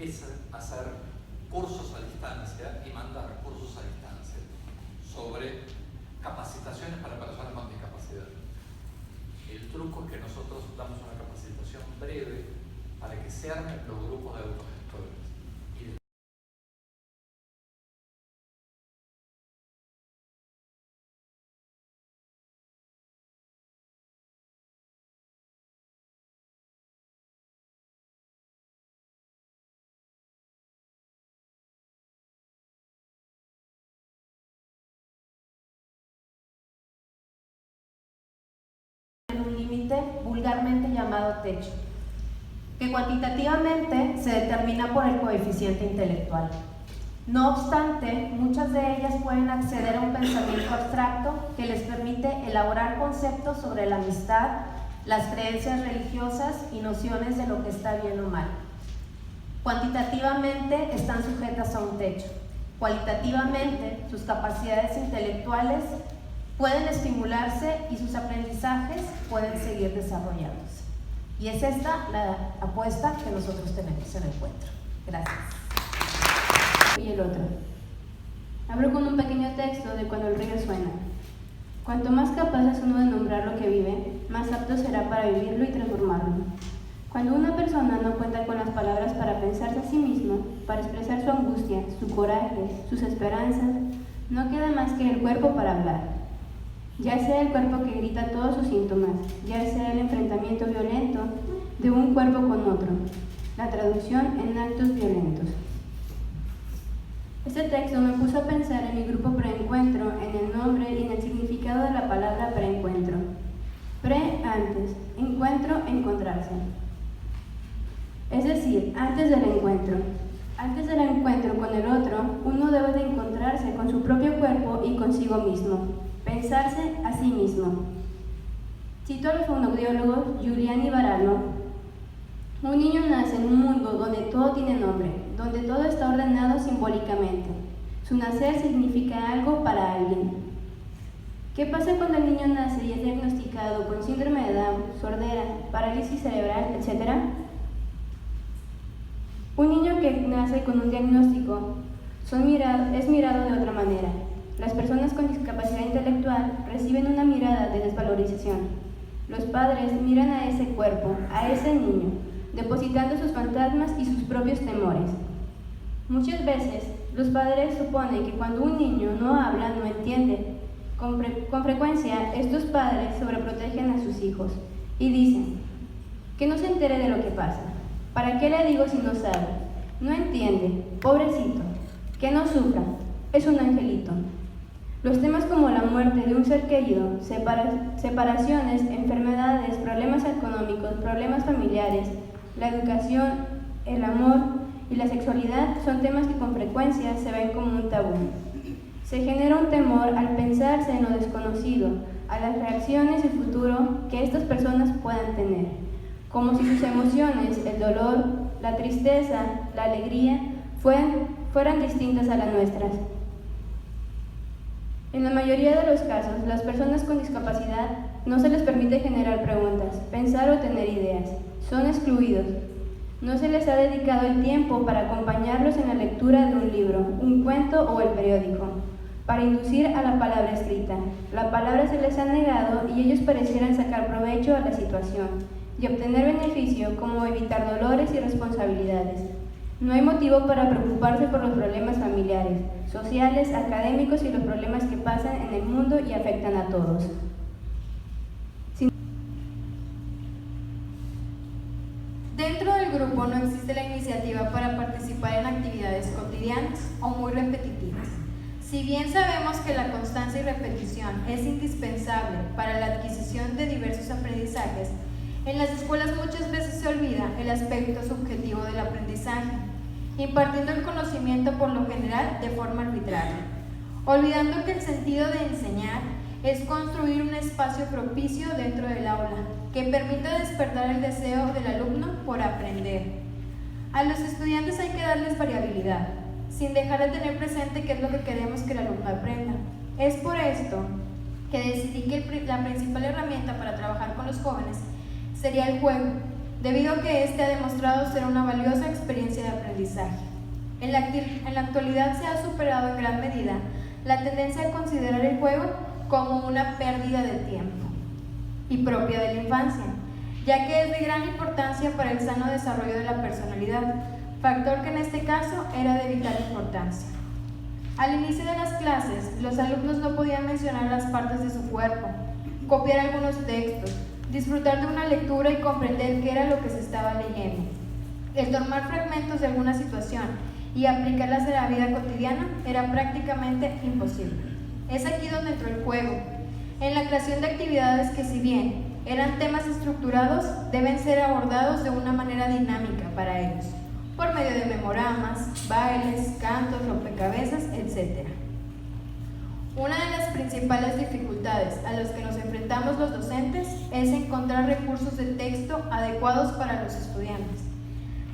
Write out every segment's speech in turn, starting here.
es hacer cursos a distancia y mandar cursos a distancia sobre capacitaciones para personas con discapacidad. El truco es que nosotros damos una capacitación breve para que se armen los grupos de autogestores. Un límite vulgarmente llamado techo, que cuantitativamente se determina por el coeficiente intelectual. No obstante, muchas de ellas pueden acceder a un pensamiento abstracto que les permite elaborar conceptos sobre la amistad, las creencias religiosas y nociones de lo que está bien o mal. Cuantitativamente están sujetas a un techo. Cualitativamente, sus capacidades intelectuales pueden estimularse y sus aprendizajes pueden seguir desarrollándose. Y es esta la apuesta que nosotros tenemos en el encuentro. Gracias. Y el otro. Abro con un pequeño texto de Cuando el río suena. Cuanto más capaz es uno de nombrar lo que vive, más apto será para vivirlo y transformarlo. Cuando una persona no cuenta con las palabras para pensarse a sí mismo, para expresar su angustia, su coraje, sus esperanzas, no queda más que el cuerpo para hablar. Ya sea el cuerpo que grita todos sus síntomas, ya sea el enfrentamiento violento de un cuerpo con otro, la traducción en actos violentos. Este texto me puso a pensar en mi grupo preencuentro, en el nombre y en el significado de la palabra preencuentro. Pre, antes, encuentro, encontrarse. Es decir, antes del encuentro. Antes del encuentro con el otro, uno debe de encontrarse con su propio cuerpo y consigo mismo. Pensarse a sí mismo. Cito a los fonoaudiólogos Julián y Varano. Un niño nace en un mundo donde todo tiene nombre, donde todo está ordenado simbólicamente. Su nacer significa algo para alguien. ¿Qué pasa cuando el niño nace y es diagnosticado con síndrome de Down, sordera, parálisis cerebral, etc.? Un niño que nace con un diagnóstico es mirado de otra manera. Las personas con discapacidad intelectual reciben una mirada de desvalorización. Los padres miran a ese cuerpo, a ese niño, depositando sus fantasmas y sus propios temores. Muchas veces, los padres suponen que cuando un niño no habla, no entiende. Con frecuencia, estos padres sobreprotegen a sus hijos y dicen que no se entere de lo que pasa. ¿Para qué le digo si no sabe? No entiende, pobrecito, que no sufra, es un angelito. Los temas como la muerte de un ser querido, separaciones, enfermedades, problemas económicos, problemas familiares, la educación, el amor y la sexualidad son temas que con frecuencia se ven como un tabú. Se genera un temor al pensarse en lo desconocido, a las reacciones y futuro que estas personas puedan tener, como si sus emociones, el dolor, la tristeza, la alegría, fueran distintas a las nuestras. En la mayoría de los casos, las personas con discapacidad no se les permite generar preguntas, pensar o tener ideas. Son excluidos. No se les ha dedicado el tiempo para acompañarlos en la lectura de un libro, un cuento o el periódico, para inducir a la palabra escrita. La palabra se les ha negado y ellos parecieran sacar provecho a la situación y obtener beneficio como evitar dolores y responsabilidades. No hay motivo para preocuparse por los problemas familiares, sociales, académicos y los problemas que pasan en el mundo y afectan a todos. Dentro del grupo no existe la iniciativa para participar en actividades cotidianas o muy repetitivas. Si bien sabemos que la constancia y repetición es indispensable para la adquisición de diversos aprendizajes, en las escuelas muchas veces se olvida el aspecto subjetivo del aprendizaje, impartiendo el conocimiento por lo general de forma arbitraria, olvidando que el sentido de enseñar es construir un espacio propicio dentro del aula que permita despertar el deseo del alumno por aprender. A los estudiantes hay que darles variabilidad, sin dejar de tener presente qué es lo que queremos que el alumno aprenda. Es por esto que decidí que la principal herramienta para trabajar con los jóvenes sería el juego, debido a que éste ha demostrado ser una valiosa experiencia de aprendizaje. En la actualidad se ha superado en gran medida la tendencia a considerar el juego como una pérdida de tiempo y propia de la infancia, ya que es de gran importancia para el sano desarrollo de la personalidad, factor que en este caso era de vital importancia. Al inicio de las clases, los alumnos no podían mencionar las partes de su cuerpo, copiar algunos textos, disfrutar de una lectura y comprender qué era lo que se estaba leyendo. El tomar fragmentos de alguna situación y aplicarlas en la vida cotidiana era prácticamente imposible. Es aquí donde entró el juego, en la creación de actividades que, si bien eran temas estructurados, deben ser abordados de una manera dinámica para ellos, por medio de memoramas, bailes, cantos, rompecabezas, etc. Una de las principales dificultades a las que nos enfrentamos los docentes es encontrar recursos de texto adecuados para los estudiantes,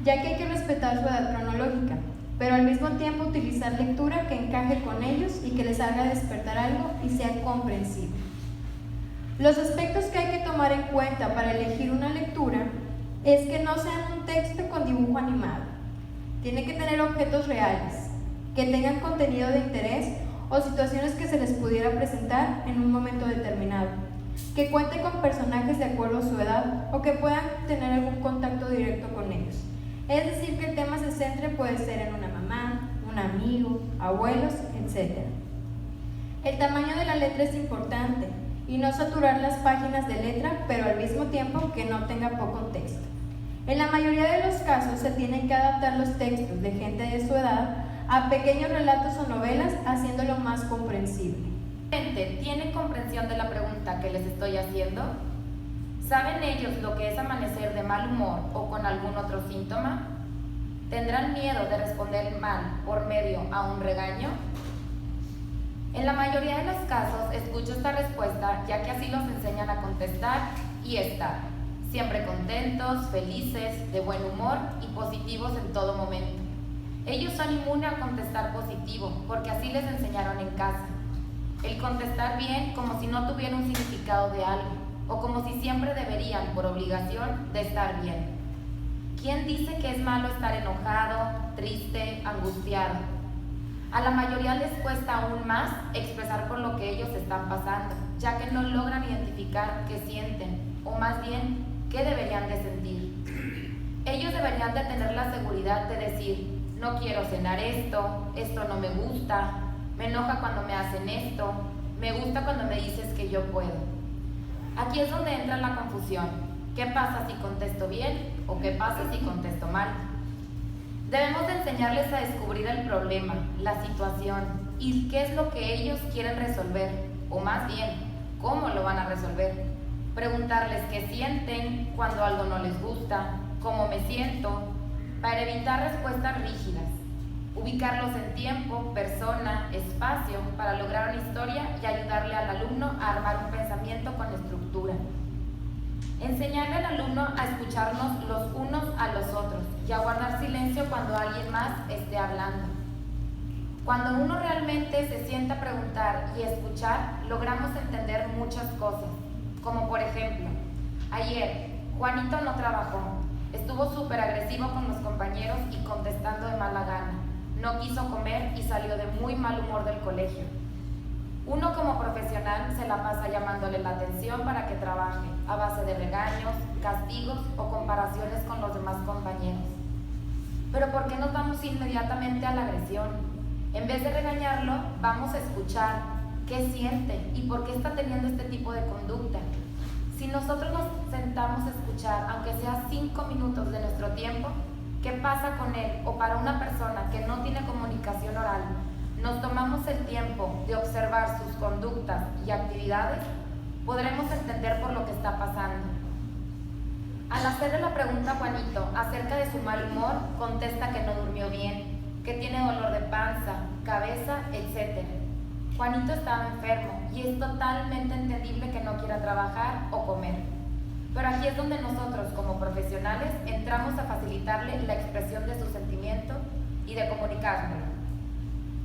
ya que hay que respetar su edad cronológica, pero al mismo tiempo utilizar lectura que encaje con ellos y que les haga despertar algo y sea comprensible. Los aspectos que hay que tomar en cuenta para elegir una lectura es que no sea un texto con dibujo animado. Tiene que tener objetos reales, que tengan contenido de interés o situaciones que se les pudiera presentar en un momento determinado, que cuente con personajes de acuerdo a su edad o que puedan tener algún contacto directo con ellos. Es decir, que el tema se centre puede ser en una mamá, un amigo, abuelos, etc. El tamaño de la letra es importante y no saturar las páginas de letra, pero al mismo tiempo que no tenga poco texto. En la mayoría de los casos se tienen que adaptar los textos de gente de su edad a pequeños relatos o novelas, haciéndolo más comprensible. ¿Tienen comprensión de la pregunta que les estoy haciendo? ¿Saben ellos lo que es amanecer de mal humor o con algún otro síntoma? ¿Tendrán miedo de responder mal por medio a un regaño? En la mayoría de los casos escucho esta respuesta, ya que así los enseñan a contestar y estar, siempre contentos, felices, de buen humor y positivos en todo momento. Ellos son inmunes a contestar positivo, porque así les enseñaron en casa. El contestar bien como si no tuviera un significado de algo, o como si siempre deberían, por obligación, de estar bien. ¿Quién dice que es malo estar enojado, triste, angustiado? A la mayoría les cuesta aún más expresar por lo que ellos están pasando, ya que no logran identificar qué sienten, o más bien, qué deberían de sentir. Ellos deberían de tener la seguridad de decir: no quiero cenar esto, esto no me gusta, me enoja cuando me hacen esto, me gusta cuando me dices que yo puedo. Aquí es donde entra la confusión. ¿Qué pasa si contesto bien o qué pasa si contesto mal? Debemos de enseñarles a descubrir el problema, la situación y qué es lo que ellos quieren resolver, o más bien, cómo lo van a resolver. Preguntarles qué sienten cuando algo no les gusta, cómo me siento, para evitar respuestas rígidas. Ubicarlos en tiempo, persona, espacio, para lograr una historia y ayudarle al alumno a armar un pensamiento con estructura. Enseñarle al alumno a escucharnos los unos a los otros y a guardar silencio cuando alguien más esté hablando. Cuando uno realmente se sienta a preguntar y escuchar, logramos entender muchas cosas, como por ejemplo, ayer Juanito no trabajó, estuvo súper agresivo con los compañeros y contestando de mala gana, no quiso comer y salió de muy mal humor del colegio. Uno como profesional se la pasa llamándole la atención para que trabaje, a base de regaños, castigos o comparaciones con los demás compañeros. Pero ¿por qué nos vamos inmediatamente a la agresión? En vez de regañarlo, vamos a escuchar qué siente y por qué está teniendo este tipo de conducta. Si nosotros nos sentamos a escuchar, aunque sea 5 minutos de nuestro tiempo, ¿qué pasa con él? O para una persona que no tiene comunicación oral, nos tomamos el tiempo de observar sus conductas y actividades, podremos entender por lo que está pasando. Al hacerle la pregunta a Juanito acerca de su mal humor, contesta que no durmió bien, que tiene dolor de panza, cabeza, etc. Juanito estaba enfermo y es totalmente entendible que no quiera trabajar o comer. Pero aquí es donde nosotros, como profesionales, entramos a facilitarle la expresión de su sentimiento y de comunicárnoslo.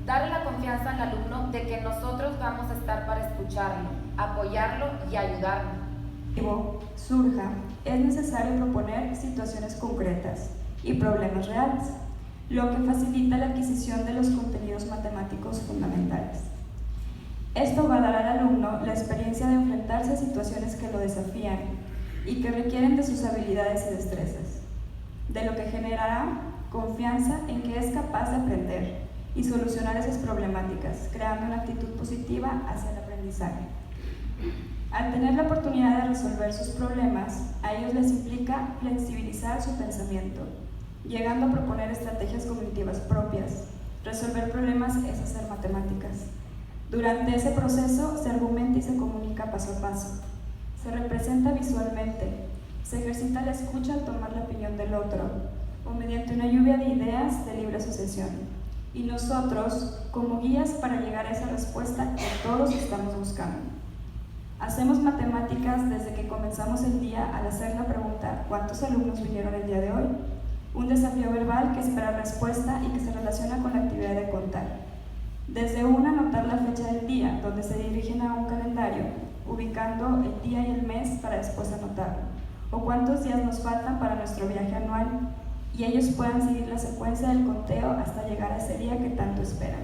Darle la confianza al alumno de que nosotros vamos a estar para escucharlo, apoyarlo y ayudarlo. surja, es necesario proponer situaciones concretas y problemas reales, lo que facilita la adquisición de los contenidos matemáticos fundamentales. Esto va a dar al alumno la experiencia de enfrentarse a situaciones que lo desafían y que requieren de sus habilidades y destrezas, de lo que generará confianza en que es capaz de aprender y solucionar esas problemáticas, creando una actitud positiva hacia el aprendizaje. Al tener la oportunidad de resolver sus problemas, a ellos les implica flexibilizar su pensamiento, llegando a proponer estrategias cognitivas propias. Resolver problemas es hacer matemáticas. Durante ese proceso se argumenta y se comunica paso a paso. Se representa visualmente, se ejercita la escucha al tomar la opinión del otro, o mediante una lluvia de ideas de libre asociación. Y nosotros, como guías para llegar a esa respuesta que todos estamos buscando. Hacemos matemáticas desde que comenzamos el día al hacer la pregunta ¿cuántos alumnos vinieron el día de hoy? Un desafío verbal que espera respuesta y que se relaciona con la actividad de contar. Desde anotar la fecha del día, donde se dirigen a un calendario, ubicando el día y el mes para después anotarlo, o cuántos días nos faltan para nuestro viaje anual, y ellos puedan seguir la secuencia del conteo hasta llegar a ese día que tanto esperan.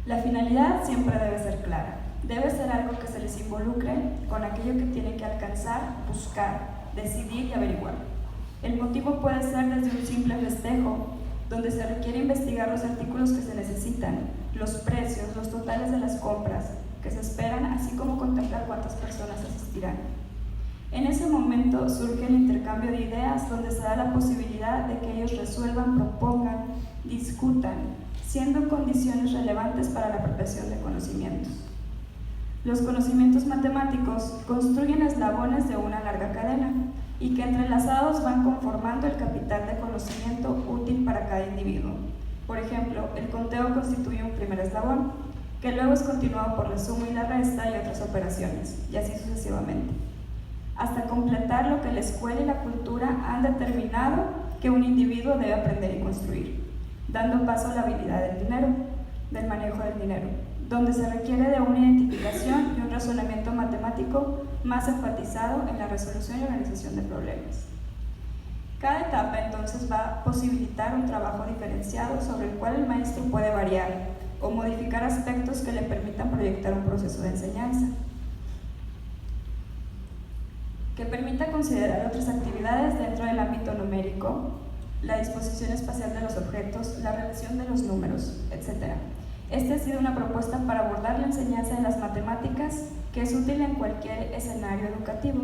La finalidad siempre debe ser clara. Debe ser algo que se les involucre con aquello que tienen que alcanzar, buscar, decidir y averiguar. El motivo puede ser desde un simple festejo, donde se requiere investigar los artículos que se necesitan, los precios, los totales de las compras que se esperan, así como contemplar cuántas personas asistirán. En ese momento surge el intercambio de ideas, donde se da la posibilidad de que ellos resuelvan, propongan, discutan, siendo condiciones relevantes para la apropiación de conocimientos. Los conocimientos matemáticos construyen eslabones de una larga cadena y que entrelazados van conformando el capital de conocimiento útil para cada individuo. Por ejemplo, el conteo constituye un primer eslabón, que luego es continuado por la suma y la resta y otras operaciones, y así sucesivamente, hasta completar lo que la escuela y la cultura han determinado que un individuo debe aprender y construir, dando paso a la habilidad del manejo del dinero, donde se requiere de una identificación y un razonamiento matemático más enfatizado en la resolución y organización de problemas. Cada etapa entonces va a posibilitar un trabajo diferenciado sobre el cual el maestro puede variar o modificar aspectos que le permitan proyectar un proceso de enseñanza, que permita considerar otras actividades dentro del ámbito numérico, la disposición espacial de los objetos, la relación de los números, etc. Esta ha sido una propuesta para abordar la enseñanza de las matemáticas que es útil en cualquier escenario educativo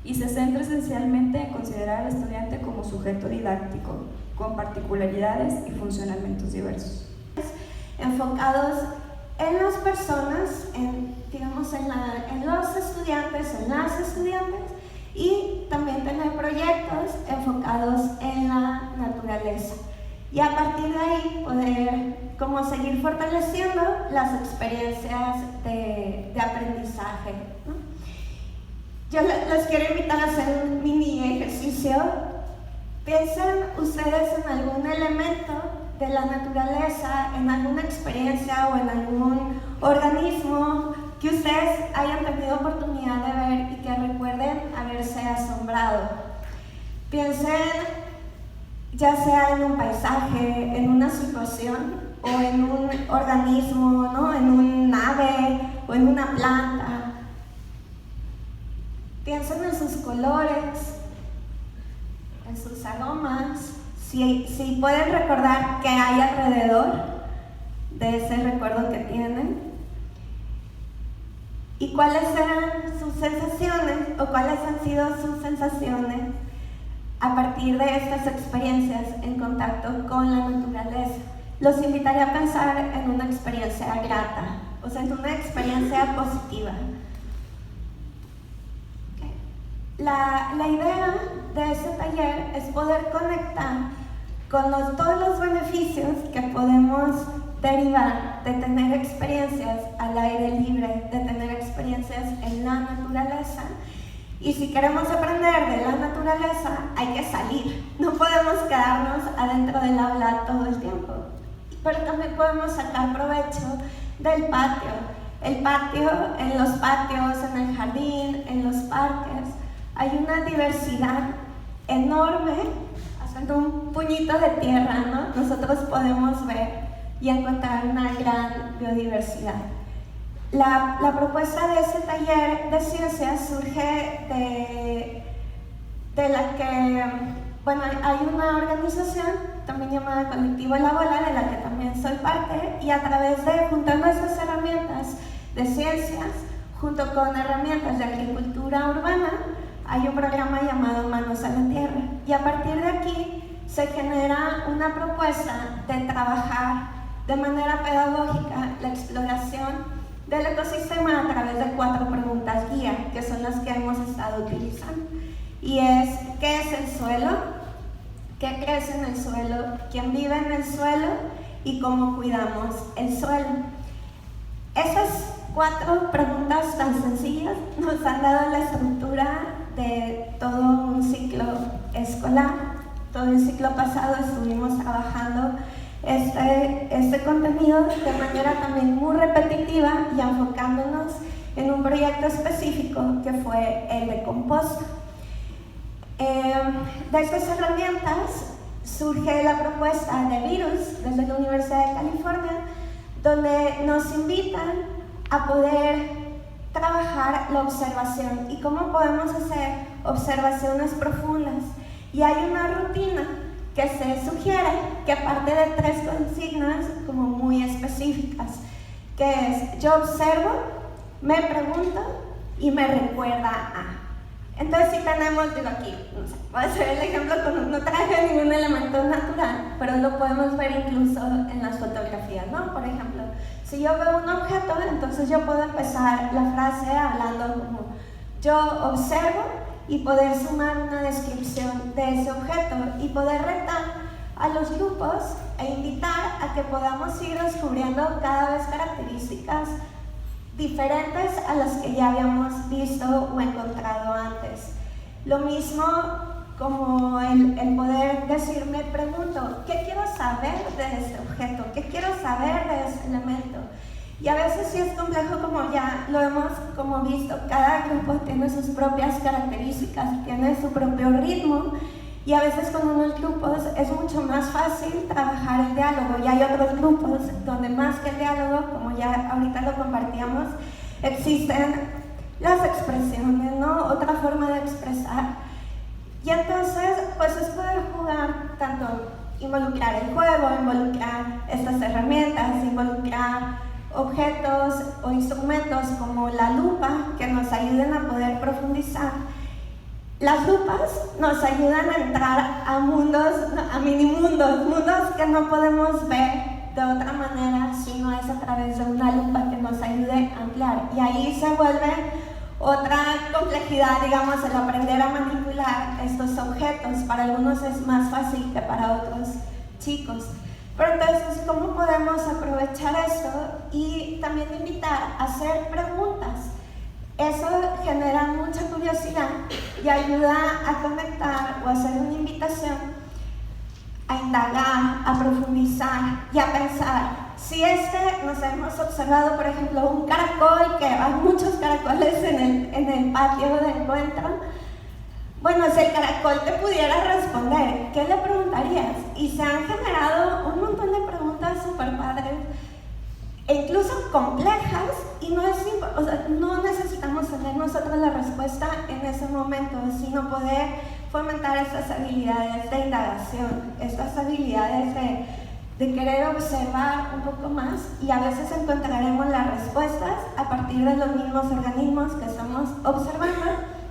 y se centra esencialmente en considerar al estudiante como sujeto didáctico, con particularidades y funcionamientos diversos. Enfocados en las personas, en los estudiantes, en las estudiantes, y también tener proyectos enfocados en la naturaleza. Y a partir de ahí poder como seguir fortaleciendo las experiencias de aprendizaje, ¿no? Yo les quiero invitar a hacer un mini ejercicio. Piensen ustedes en algún elemento de la naturaleza, en alguna experiencia o en algún organismo que ustedes hayan tenido oportunidad de ver y que recuerden haberse asombrado. Piensen ya sea en un paisaje, en una situación o en un organismo, ¿no? En un ave o en una planta. Piensen en sus colores, en sus aromas, si pueden recordar qué hay alrededor de ese recuerdo que tienen. ¿Y cuáles eran sus sensaciones o cuáles han sido sus sensaciones a partir de estas experiencias en contacto con la naturaleza? Los invitaría a pensar en una experiencia grata, o sea, en una experiencia positiva. Okay. La idea de este taller es poder conectar con todos los beneficios que podemos derivar de tener experiencias al aire libre, de tener experiencias en la naturaleza. Y si queremos aprender de la naturaleza, hay que salir. No podemos quedarnos adentro del aula todo el tiempo. Pero también podemos sacar provecho del patio, el patio, en los patios, en el jardín, en los parques, hay una diversidad enorme, hasta un puñito de tierra, ¿no? Nosotros podemos ver y encontrar una gran biodiversidad. La propuesta de este taller de ciencias surge de la que, bueno, hay una organización también llamada Colectivo La Bola, de la que también soy parte, y a través de juntar nuestras herramientas de ciencias junto con herramientas de agricultura urbana, hay un programa llamado Manos a la Tierra, y a partir de aquí se genera una propuesta de trabajar de manera pedagógica la exploración del ecosistema a través de 4 preguntas guía, que son las que hemos estado utilizando. Y es, ¿qué es el suelo? ¿Qué crece en el suelo? ¿Quién vive en el suelo? Y cómo cuidamos el suelo. Esas 4 preguntas tan sencillas nos han dado la estructura de todo un ciclo escolar. Todo el ciclo pasado estuvimos trabajando este contenido de manera también muy repetitiva y enfocándonos en un proyecto específico que fue el de composta. De estas herramientas surge la propuesta de Virus desde la Universidad de California, donde nos invitan a poder trabajar la observación y cómo podemos hacer observaciones profundas. Y hay una rutina que se sugiere que parte de 3 consignas como muy específicas, que es: yo observo, me pregunto y me recuerda a. Entonces si tenemos, digo aquí, no sé, voy a hacer el ejemplo no traje ningún elemento natural, pero lo podemos ver incluso en las fotografías, ¿no? Por ejemplo, si yo veo un objeto, entonces yo puedo empezar la frase hablando como yo observo y poder sumar una descripción de ese objeto y poder retar a los grupos e invitar a que podamos ir descubriendo cada vez características diferentes a las que ya habíamos visto o encontrado antes. Lo mismo como el poder decir, me pregunto, ¿qué quiero saber de este objeto? ¿Qué quiero saber de este elemento? Y a veces sí es complejo, como ya lo hemos como visto, cada grupo tiene sus propias características, tiene su propio ritmo, y a veces con unos grupos es mucho más fácil trabajar el diálogo, y hay otros grupos donde más que el diálogo, como ya ahorita lo compartíamos, existen las expresiones, ¿no? Otra forma de expresar. Y entonces, pues es poder jugar, tanto involucrar el juego, involucrar estas herramientas, involucrar objetos o instrumentos como la lupa que nos ayuden a poder profundizar. Las lupas nos ayudan a entrar a mundos, a minimundos, mundos que no podemos ver de otra manera si no es a través de una lupa que nos ayude a ampliar. Y ahí se vuelve otra complejidad, digamos, el aprender a manipular estos objetos. Para algunos es más fácil que para otros chicos. Pero entonces, ¿cómo podemos aprovechar esto y también invitar a hacer preguntas? Eso genera mucha curiosidad y ayuda a conectar o a hacer una invitación a indagar, a profundizar y a pensar. Si nos hemos observado, por ejemplo, un caracol, que hay muchos caracoles en el patio de encuentro. Bueno, si el caracol te pudiera responder, ¿qué le preguntarías? Y se han generado un montón de preguntas súper padres, e incluso complejas, y no necesitamos tener nosotros la respuesta en ese momento, sino poder fomentar estas habilidades de indagación, estas habilidades de querer observar un poco más, y a veces encontraremos las respuestas a partir de los mismos organismos que estamos observando.